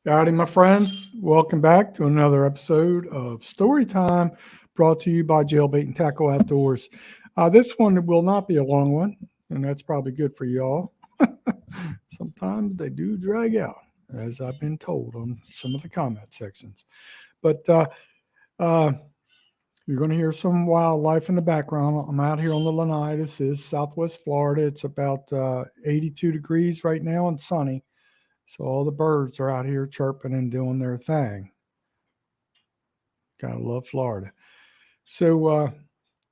Howdy, my friends. Welcome back to another episode of Story Time brought to you by Jailbait and Tackle Outdoors. This one will not be a long one, and that's probably good for y'all. Sometimes they do drag out, as I've been told on some of the comment sections. But uh, you're going to hear some wildlife in the background. I'm out here on the Lanai. This is Southwest Florida. It's about 82 degrees right now and sunny. So all the birds are out here chirping and doing their thing. Gotta love Florida. So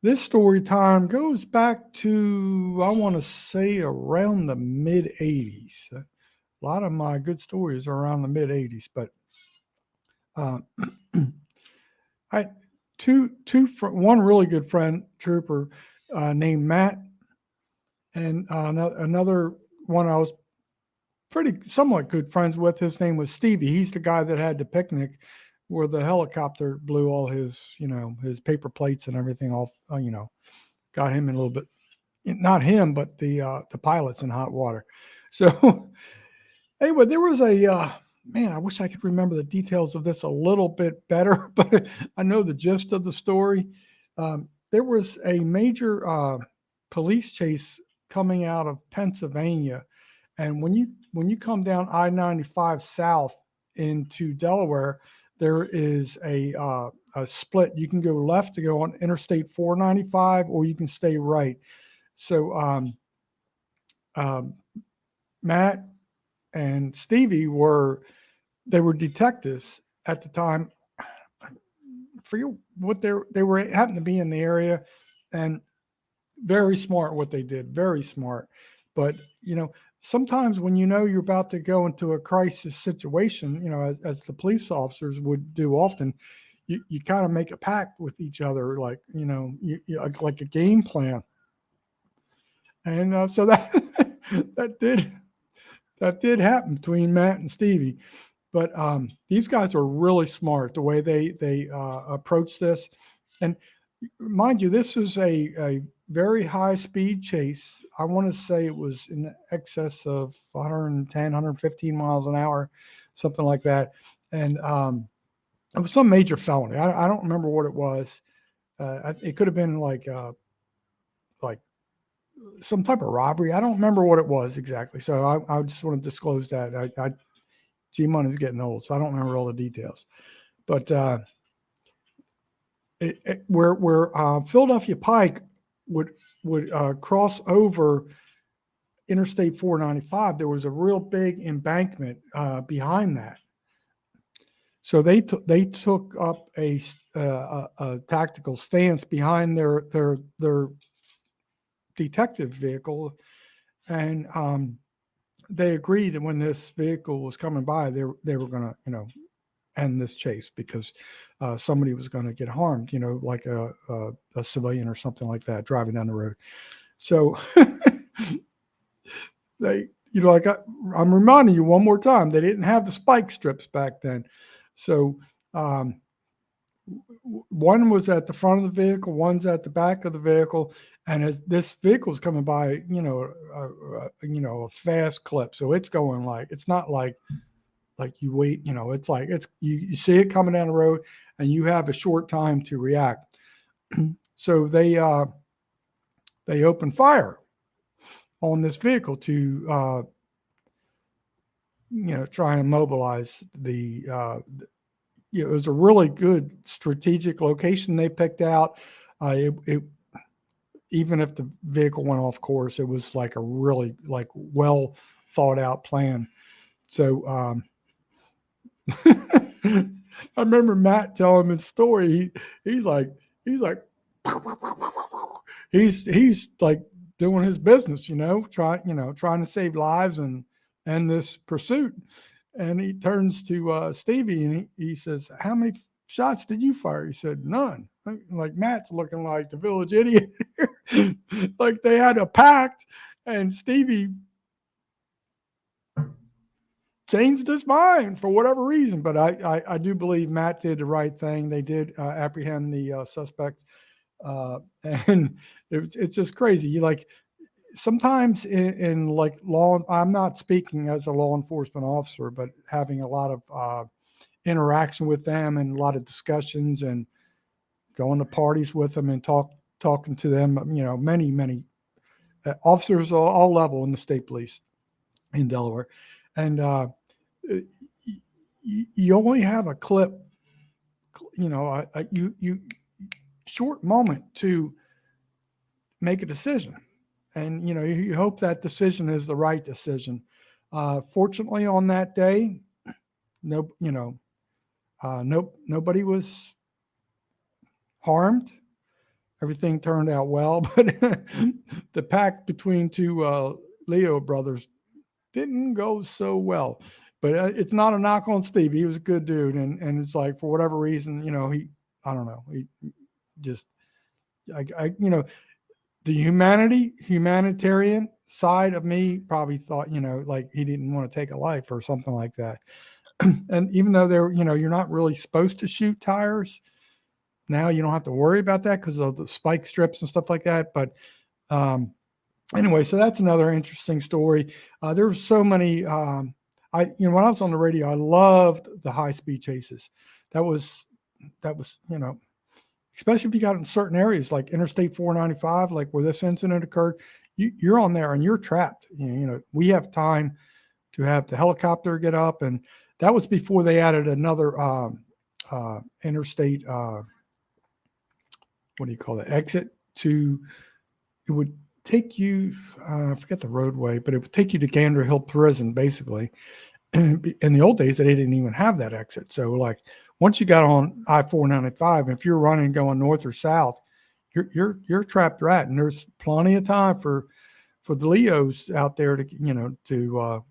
this story time goes back to, I want to say, around the mid 80s. A lot of my good stories are around the mid 80s, but uh, I one really good friend trooper named Matt, and another one I was somewhat good friends with. His name was Stevie. He's the guy that had the picnic where the helicopter blew all his, his paper plates and everything off. Got him in a little bit, not him, but the pilots in hot water. So anyway, there was a man. I wish I could remember the details of this a little bit better, but I know the gist of the story. There was a major police chase coming out of Pennsylvania. And when you come down I-95 south into Delaware, there is a split. You can go left to go on Interstate 495, or you can stay right. So Matt and Stevie were detectives at the time. I forget what they were happened to be in the area, and very smart what they did. Very smart, but sometimes when you're about to go into a crisis situation, as the police officers would do often, you kind of make a pact with each other, like, like a game plan. And so that that did happen between Matt and Stevie. But these guys are really smart the way they approach this. And mind you, this is a very high speed chase. I want to say it was in excess of 110, 115 miles an hour, something like that. And it was some major felony. I don't remember what it was. It could have been like some type of robbery. I don't remember what it was exactly. So I just want to disclose that. G-Money's getting old, so I don't remember all the details. But where Philadelphia Pike would cross over Interstate 495, there was a real big embankment behind that. So they took up a tactical stance behind their detective vehicle, and they agreed that when this vehicle was coming by, they were going to end this chase, because somebody was going to get harmed, like a civilian or something like that driving down the road. So they, I'm reminding you one more time, they didn't have the spike strips back then. So one was at the front of the vehicle, one's at the back of the vehicle, and as this vehicle's coming by, a fast clip. So it's going like, it's not like you wait, it's like you see it coming down the road, and you have a short time to react. So they open fire on this vehicle to try and mobilize it was a really good strategic location they picked out. It even if the vehicle went off course, it was like a really well thought out plan. So I remember Matt telling his story. He's like he's like doing his business, trying to save lives and end this pursuit. And he turns to Stevie and he says, "How many shots did you fire?" He said, "None." Like Matt's looking like the village idiot. Like they had a pact, and Stevie changed his mind for whatever reason. But I do believe Matt did the right thing. They did apprehend the suspect, and it's just crazy. sometimes in like law, I'm not speaking as a law enforcement officer, but having a lot of interaction with them and a lot of discussions and going to parties with them and talking to them, many officers all level in the state police in Delaware. And you only have a clip, you short moment to make a decision. And, you hope that decision is the right decision. Fortunately, on that day, nobody was harmed. Everything turned out well, but the pact between two Leo brothers didn't go so well. But it's not a knock on Steve. He was a good dude, and it's like for whatever reason, I don't know, he just, the humanitarian side of me probably thought, like he didn't want to take a life or something like that. And even though you're not really supposed to shoot tires, now you don't have to worry about that because of the spike strips and stuff like that. But anyway, so that's another interesting story. There's so many. When I was on the radio, I loved the high speed chases. That was, especially if you got in certain areas like Interstate 495, like where this incident occurred. You're on there and you're trapped. We have time to have the helicopter get up, and that was before they added another interstate. What do you call it? Exit to. It would take you. I forget the roadway, but it would take you to Gander Hill Prison, basically. And in the old days, they didn't even have that exit. So, like, once you got on I-495, if you're running going north or south, you're trapped rat, and there's plenty of time for the Leos out there to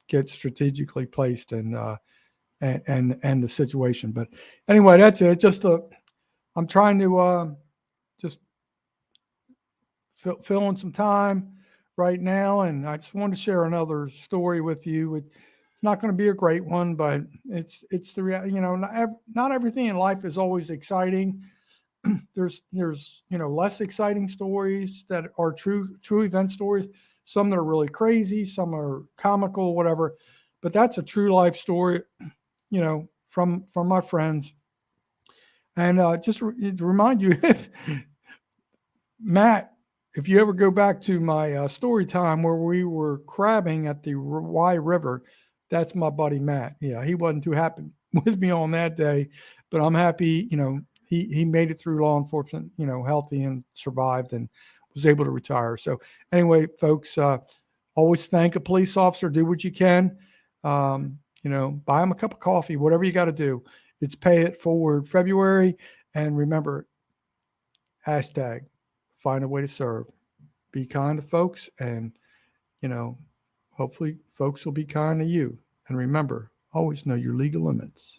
get strategically placed and the situation. But anyway, that's it. I'm trying to just fill in some time right now, and I just wanted to share another story with you. It's not going to be a great one, but it's the reality. Not everything in life is always exciting. There's less exciting stories that are true event stories. Some that are really crazy, some are comical, whatever. But that's a true life story, from my friends. And just to remind you, Matt, if you ever go back to my story time where we were crabbing at the Wye River, that's my buddy Matt. Yeah, he wasn't too happy with me on that day, but I'm happy, he made it through law enforcement, healthy and survived and was able to retire. So anyway, folks, always thank a police officer. Do what you can. Buy them a cup of coffee, whatever you got to do. It's Pay It Forward February. And remember, hashtag find a way to serve. Be kind to folks, and, hopefully folks will be kind to you. And remember, always know your legal limits.